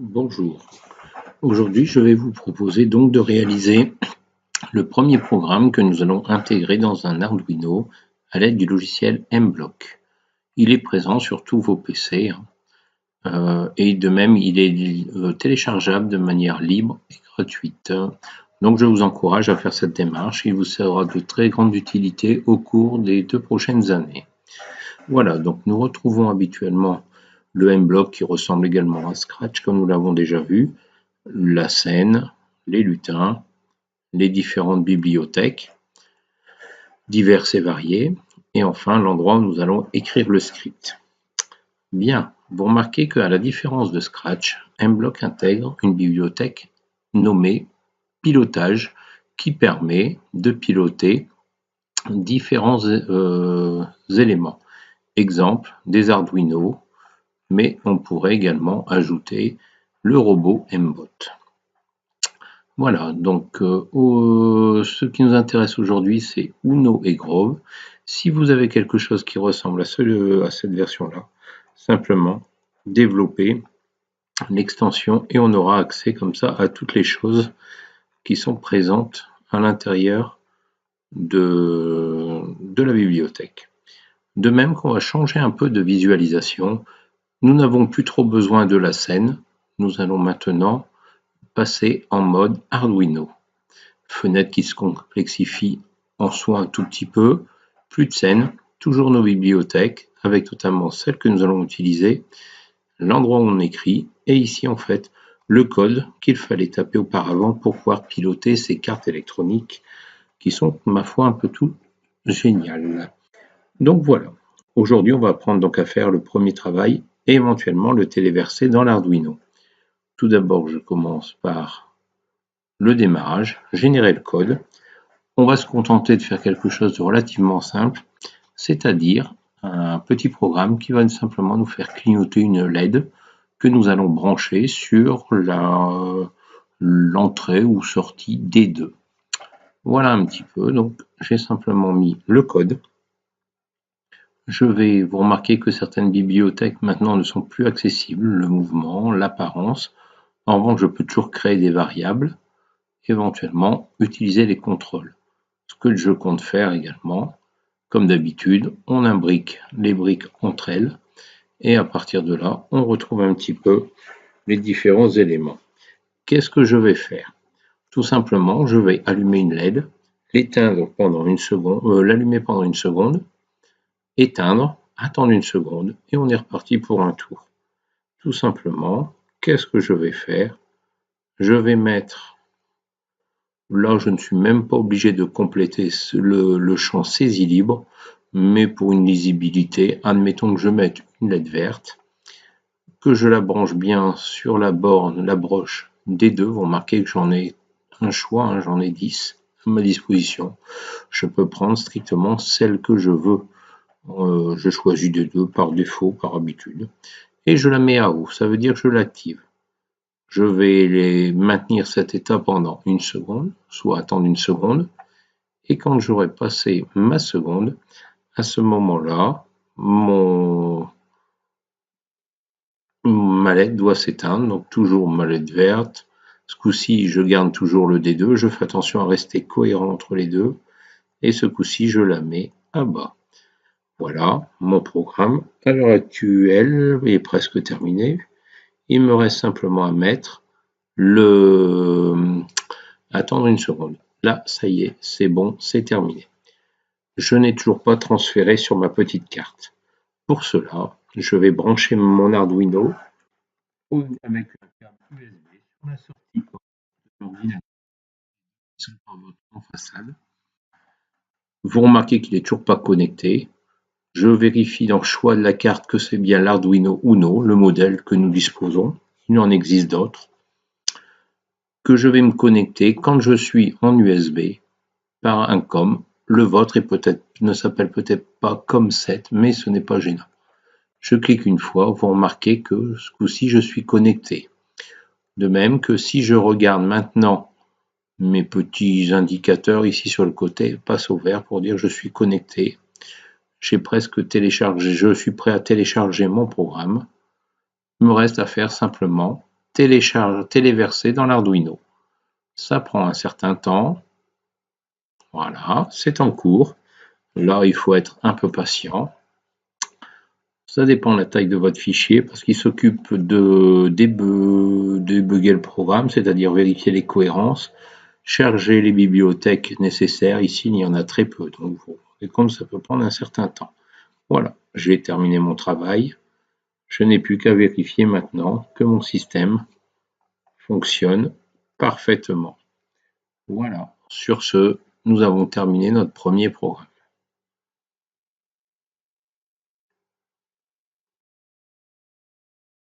Bonjour, aujourd'hui je vais vous proposer donc de réaliser le premier programme que nous allons intégrer dans un Arduino à l'aide du logiciel Mblock. Il est présent sur tous vos PC et de même il est téléchargeable de manière libre et gratuite. Donc je vous encourage à faire cette démarche, il vous sera de très grande utilité au cours des 2 prochaines années. Voilà, donc nous retrouvons habituellement le Mblock qui ressemble également à Scratch comme nous l'avons déjà vu, la scène, les lutins, les différentes bibliothèques, diverses et variées, et enfin l'endroit où nous allons écrire le script. Bien, vous remarquez qu'à la différence de Scratch, Mblock intègre une bibliothèque nommée pilotage qui permet de piloter différents éléments. Exemple, des Arduino, mais on pourrait également ajouter le robot Mbot. Voilà, donc ce qui nous intéresse aujourd'hui, c'est Uno et Grove. Si vous avez quelque chose qui ressemble à cette version-là, simplement développer l'extension et on aura accès comme ça à toutes les choses qui sont présentes à l'intérieur de la bibliothèque. De même qu'on va changer un peu de visualisation, nous n'avons plus trop besoin de la scène, nous allons maintenant passer en mode Arduino. Fenêtre qui se complexifie en soi un tout petit peu, plus de scène, toujours nos bibliothèques, avec notamment celles que nous allons utiliser, l'endroit où on écrit, et ici en fait le code qu'il fallait taper auparavant pour pouvoir piloter ces cartes électroniques qui sont, ma foi, un peu tout géniales. Donc voilà, aujourd'hui on va apprendre donc à faire le premier travail et éventuellement le téléverser dans l'Arduino. Tout d'abord, je commence par le démarrage, générer le code. On va se contenter de faire quelque chose de relativement simple, c'est-à-dire un petit programme qui va simplement nous faire clignoter une LED que nous allons brancher sur l'entrée ou sortie des deux. Voilà un petit peu, donc j'ai simplement mis le code. Je vais vous remarquer que certaines bibliothèques maintenant ne sont plus accessibles, le mouvement, l'apparence. En revanche, je peux toujours créer des variables, éventuellement utiliser les contrôles. Ce que je compte faire également, comme d'habitude, on imbrique les briques entre elles et à partir de là, on retrouve un petit peu les différents éléments. Qu'est-ce que je vais faire? Tout simplement, je vais allumer une LED, l'éteindre pendant une seconde, l'allumer pendant une seconde, éteindre, attendre une seconde et on est reparti pour un tour. Tout simplement, qu'est-ce que je vais faire? Je vais mettre, là je ne suis même pas obligé de compléter le champ saisie libre, mais pour une lisibilité, admettons que je mette une LED verte, que je la branche bien sur la borne, la broche des deux. Vous remarquez que j'en ai un choix, j'en ai 10 à ma disposition. Je peux prendre strictement celle que je veux. Je choisis des deux par défaut, par habitude. Et je la mets à haut, ça veut dire que je l'active. Je vais maintenir cet état pendant une seconde, soit attendre une seconde. Et quand j'aurai passé ma seconde, à ce moment-là, ma LED doit s'éteindre, donc toujours ma LED verte. Ce coup-ci, je garde toujours le D2, je fais attention à rester cohérent entre les deux. Et ce coup-ci, je la mets à bas. Voilà, mon programme à l'heure actuelle est presque terminé. Il me reste simplement à mettre attendre une seconde. Là, ça y est, c'est bon, c'est terminé. Je n'ai toujours pas transféré sur ma petite carte. Pour cela, je vais brancher mon Arduino avec un câble USB sur la sortie de l'ordinateur en façade. Vous remarquez qu'il n'est toujours pas connecté. Je vérifie dans le choix de la carte que c'est bien l'Arduino Uno, le modèle que nous disposons. Il en existe d'autres. Que je vais me connecter quand je suis en USB par un COM. Le vôtre ne s'appelle peut-être pas COM7, mais ce n'est pas gênant. Je clique une fois, vous remarquez que ce coup-ci je suis connecté. De même que si je regarde maintenant mes petits indicateurs ici sur le côté, passent au vert pour dire je suis connecté. J'ai presque téléchargé, je suis prêt à télécharger mon programme. Il me reste à faire simplement téléversé dans l'Arduino. Ça prend un certain temps. Voilà, c'est en cours. Là, il faut être un peu patient. Ça dépend de la taille de votre fichier parce qu'il s'occupe de débugger le programme, c'est-à-dire vérifier les cohérences, charger les bibliothèques nécessaires. Ici, il y en a très peu, donc vous voyez comme ça peut prendre un certain temps. Voilà, j'ai terminé mon travail. Je n'ai plus qu'à vérifier maintenant que mon système fonctionne parfaitement. Voilà, sur ce, nous avons terminé notre premier programme.